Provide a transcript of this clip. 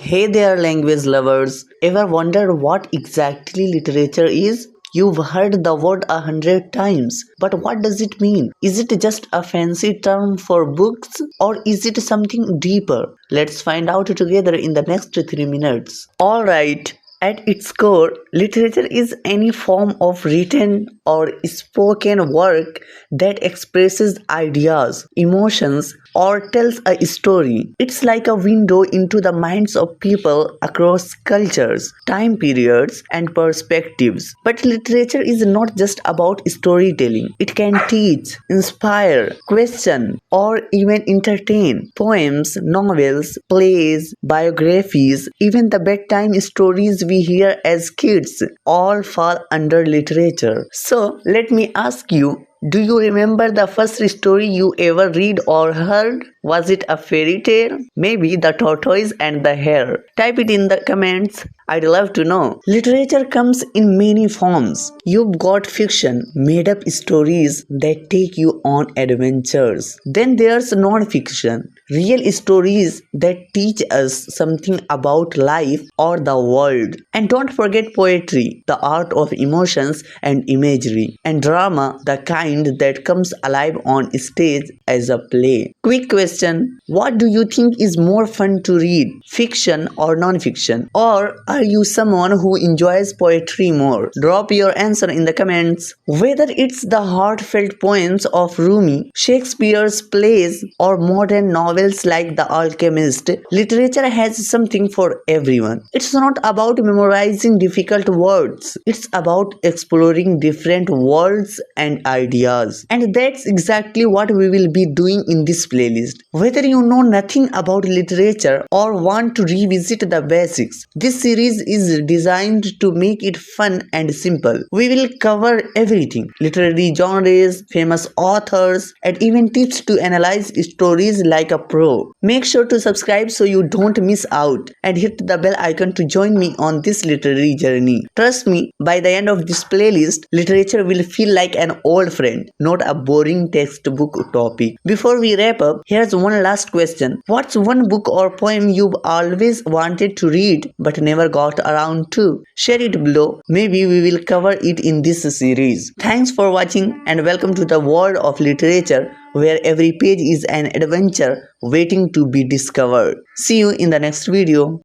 Hey there, language lovers. Ever wondered what exactly literature is? You've heard the word 100 times, but what does it mean? Is it just a fancy term for books, or is it something deeper? Let's find out together in the next 3 minutes. Alright. At its core, literature is any form of written or spoken work that expresses ideas, emotions, or tells a story. It's like a window into the minds of people across cultures, time periods, and perspectives. But literature is not just about storytelling. It can teach, inspire, question, or even entertain. Poems, novels, plays, biographies, even the bedtime stories we hear as kids all fall under literature. So, let me ask you, do you remember the first story you ever read or heard? Was it a fairy tale? Maybe The Tortoise and the Hare? Type it in the comments. I'd love to know. Literature comes in many forms. You've got fiction, made up stories that take you on adventures. Then there's non-fiction, real stories that teach us something about life or the world. And don't forget poetry, the art of emotions and imagery. And drama, the kind that comes alive on stage as a play. Quick question, what do you think is more fun to read, fiction or non-fiction? Or are you someone who enjoys poetry more? Drop your answer in the comments. Whether it's the heartfelt poems of Rumi, Shakespeare's plays, or modern novels like The Alchemist, literature has something for everyone. It's not about memorizing difficult words. It's about exploring different worlds and ideas. And that's exactly what we will be doing in this playlist. Whether you know nothing about literature or want to revisit the basics, this series is designed to make it fun and simple. We will cover everything: literary genres, famous authors, and even tips to analyze stories like a pro. Make sure to subscribe so you don't miss out, and hit the bell icon to join me on this literary journey. Trust me, by the end of this playlist, literature will feel like an old friend, not a boring textbook topic. Before we wrap up, here's one last question. What's one book or poem you've always wanted to read but never got around to? Share it below. Maybe we will cover it in this series. Thanks for watching and welcome to the world of literature, where every page is an adventure waiting to be discovered. See you in the next video.